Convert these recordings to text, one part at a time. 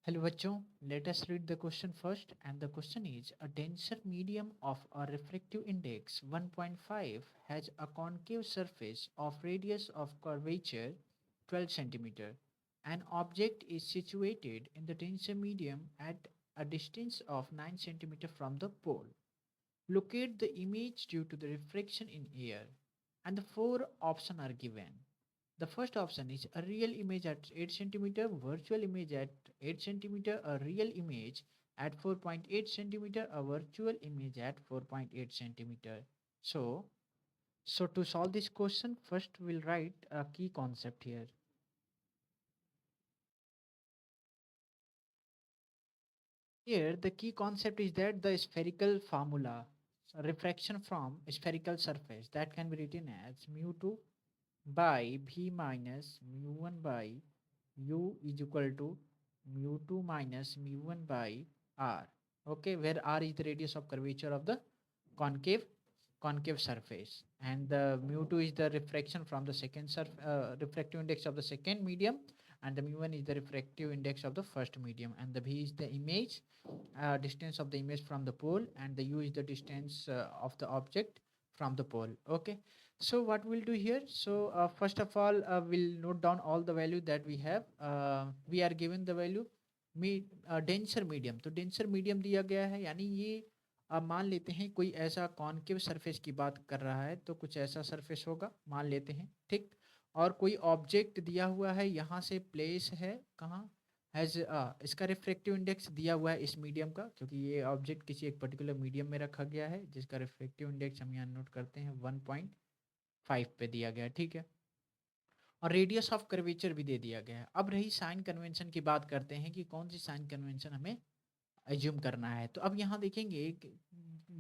Hello bachcho, let us read the question first, and the question is a denser medium of a refractive index 1.5 has a concave surface of radius of curvature 12 centimeter. An object is situated in the denser medium at a distance of 9 centimeter from the pole. Locate the image due to the refraction in air, and the four options are given. The first option is a real image at 8 centimeter, virtual image at 8 centimeter, a real image at 4.8 centimeter, a virtual image at 4.8 centimeter. So, so to solve this question, first we'll write a key concept here. Here, the key concept is that the spherical formula, so refraction from spherical surface, that can be written as mu2 by v minus mu1 by u is equal to mu2 minus mu1 by r. Okay, where r is the radius of curvature of the concave concave surface, and the mu2 is the refraction from the refractive index of the second medium, and the mu1 is the refractive index of the first medium, and the v is the image distance of the image from the pole, and the u is the distance of the object from the pole. Okay, so what we'll do here, so first of all we'll note down all the value that we have. We are given the value denser medium, तो denser medium दिया गया है, यानी ये अब मान लेते हैं कोई ऐसा कॉनकेव सरफेस की बात कर रहा है, तो कुछ ऐसा सरफेस होगा मान लेते हैं, ठीक। और कोई ऑब्जेक्ट दिया हुआ है, यहाँ से प्लेस है कहाँ, हैज इसका रिफ्रैक्टिव इंडेक्स दिया हुआ है इस मीडियम का, क्योंकि ये ऑब्जेक्ट किसी एक पर्टिकुलर मीडियम में रखा गया है, जिसका रिफ्रैक्टिव इंडेक्स हम यहाँ नोट करते हैं 1.5 पे दिया गया है, ठीक है। और रेडियस ऑफ कर्वेचर भी दे दिया गया है। अब रही साइन कन्वेंशन की बात करते हैं कि कौन सी साइन कन्वेंशन हमें एज्यूम करना है। तो अब यहाँ देखेंगे कि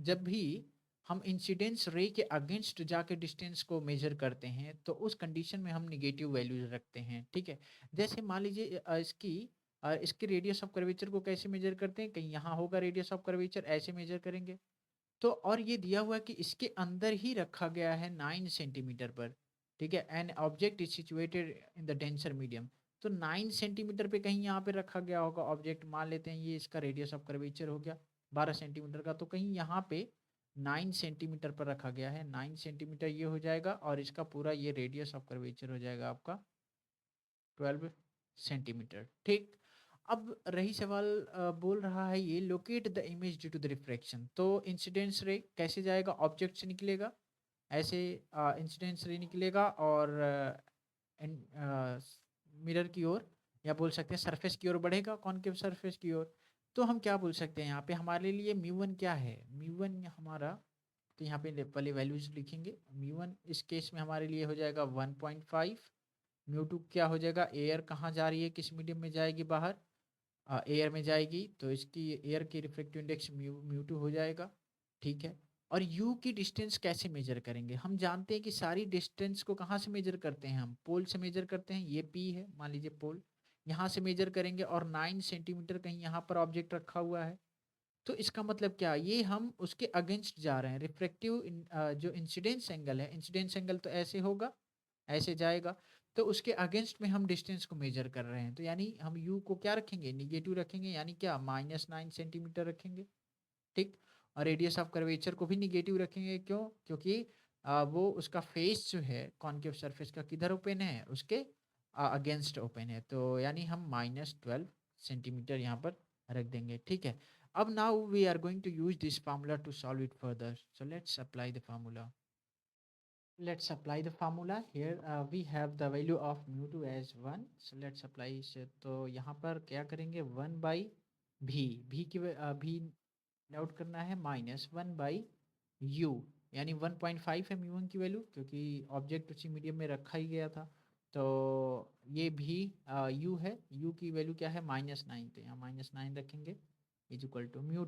जब भी हम इंसिडेंस रे के अगेंस्ट जाके डिस्टेंस को मेजर करते हैं, तो उस कंडीशन में हम निगेटिव वैल्यूज रखते हैं, ठीक है। जैसे मान लीजिए इसकी रेडियस ऑफ कर्वेचर को कैसे मेजर करते हैं, कहीं यहाँ होगा रेडियस ऑफ कर्वेचर, ऐसे मेजर करेंगे। तो और ये दिया हुआ है कि इसके अंदर ही रखा गया है 9 सेंटीमीटर पर, ठीक है। An object is situated in the denser medium, तो 9 सेंटीमीटर पे कहीं यहाँ पे रखा गया होगा ऑब्जेक्ट, मान लेते हैं ये इसका रेडियस ऑफ कर्वेचर हो गया 12 सेंटीमीटर का, तो कहीं यहाँ पे 9 सेंटीमीटर पर रखा गया है, 9 सेंटीमीटर ये हो जाएगा, और इसका पूरा ये रेडियस ऑफ कर्वेचर हो जाएगा आपका 12 सेंटीमीटर, ठीक। अब रही सवाल, बोल रहा है ये locate the image due to the refraction, तो इंसिडेंस रे कैसे जाएगा, ऑब्जेक्ट से निकलेगा, ऐसे इंसिडेंस रे निकलेगा और मिरर की ओर, या बोल सकते हैं सरफेस की ओर बढ़ेगा, कॉनकेव सरफेस की ओर। तो हम क्या बोल सकते हैं यहाँ पे, हमारे लिए म्यू1 क्या है, म्यू1 हमारा, तो यहाँ पे पहले वैल्यूज लिखेंगे। म्यू1 इस केस में हमारे लिए हो जाएगा 1.5। म्यू2 क्या हो जाएगा, एयर कहाँ जा रही है, किस मीडियम में जाएगी, बाहर एयर में जाएगी, तो इसकी एयर की रिफ्रैक्टिव इंडेक्स म्यू2 हो जाएगा, ठीक है। और यू की डिस्टेंस कैसे मेजर करेंगे, हम जानते हैं कि सारी डिस्टेंस को कहाँ से मेजर करते हैं, हम पोल से मेजर करते हैं, ये पी है मान लीजिए पोल, यहाँ से मेजर करेंगे, और 9 सेंटीमीटर कहीं यहाँ पर ऑब्जेक्ट रखा हुआ है, तो इसका मतलब क्या, ये हम उसके अगेंस्ट जा रहे हैं, रिफ्रैक्टिव जो इंसिडेंस एंगल है, इंसिडेंस एंगल तो ऐसे होगा, ऐसे जाएगा, तो उसके अगेंस्ट में हम डिस्टेंस को मेजर कर रहे हैं, तो यानी हम यू को क्या रखेंगे, निगेटिव रखेंगे, यानी क्या -9 सेंटीमीटर रखेंगे, ठीक। और रेडियस ऑफ कर्वेचर को भी निगेटिव रखेंगे, क्यों, क्योंकि वो उसका फेस जो है कॉनकेव सरफेस का किधर ओपन है, उसके अगेंस्ट ओपन है, तो यानी हम -12 सेंटीमीटर यहाँ पर रख देंगे, ठीक है। अब now we are going to use this formula to solve it further, so let's apply the formula. Let's apply the formula here. We have the value of mu2 as 1, so let's apply इसे, तो यहाँ पर क्या करेंगे, 1 by v की v note करना है, -1/u, यानी 1.5 है म्यू1 की वैल्यू, क्योंकि ऑब्जेक्ट उसी मीडियम में रखा ही गया था, तो ये भी u है, u की वैल्यू क्या है, -9, तो यहाँ -9 रखेंगे, is equal to mu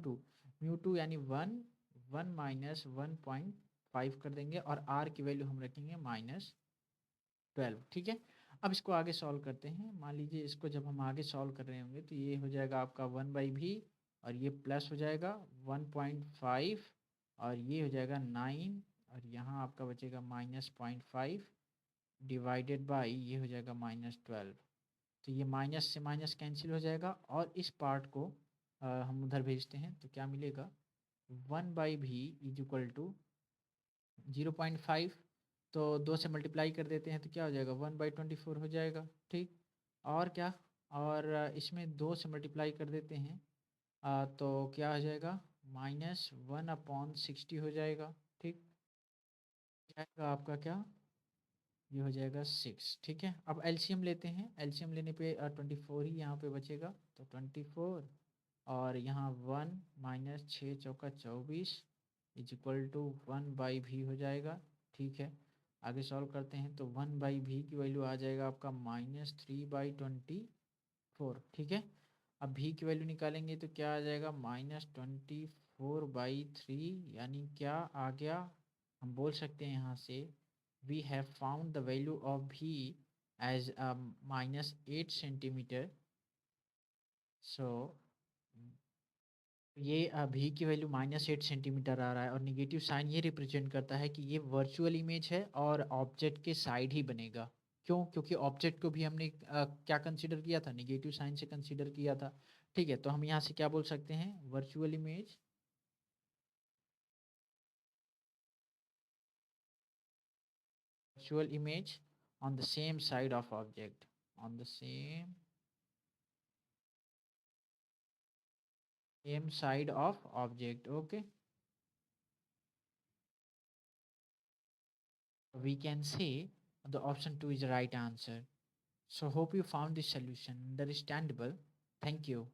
two यानी 1 माइनस 1.5 कर देंगे, और r की वैल्यू हम रखेंगे -12, ठीक है। अब इसको आगे सॉल्व करते हैं, मान लीजिए इसको जब हम आगे सॉल्व कर रहे होंगे, तो ये हो जाएगा आपका 1/v, और ये प्लस हो जाएगा 1.5, और ये हो जाएगा 9, और यहाँ आपका बचेगा -0.5 डिवाइडेड बाई ये हो जाएगा -12, तो ये माइनस से माइनस कैंसिल हो जाएगा और इस पार्ट को हम उधर भेजते हैं तो क्या मिलेगा 1/v इज इक्वल टू 0.5। तो 2 से मल्टीप्लाई कर देते हैं तो क्या हो जाएगा 1/24 हो जाएगा। ठीक, और क्या, और इसमें 2 से मल्टीप्लाई कर देते हैं तो क्या हो जाएगा -1/60 हो जाएगा। ठीक, जाएगा आपका क्या, ये हो जाएगा 6। ठीक है, अब एलसीएम लेते हैं, एलसीएम लेने पे 24 ही यहाँ पे बचेगा, तो 24 और यहाँ 1 minus 6 × 4 = 24 is equal to 1/v हो जाएगा। ठीक है, आगे सॉल्व करते हैं तो 1/v की वैल्यू आ जाएगा आपका -3/24। ठीक है, अब v की वैल्यू निकालेंगे तो क्या आ जाएगा -24/3, यानी क्या आ गया, हम बोल सकते हैं यहाँ से we have found the value of v as -8 centimeter। so ये v की वैल्यू -8 सेंटीमीटर आ रहा है और निगेटिव साइन ये रिप्रेजेंट करता है कि ये वर्चुअल इमेज है और ऑब्जेक्ट के साइड ही बनेगा। क्यों, क्योंकि ऑब्जेक्ट को भी हमने क्या कंसीडर किया था, निगेटिव साइन से कंसीडर किया था। ठीक है, तो हम यहाँ से क्या बोल सकते हैं, virtual image on the same side of object, on the same side of object। okay, we can say the option 2 is the right answer। So hope you found this solution understandable. Thank you.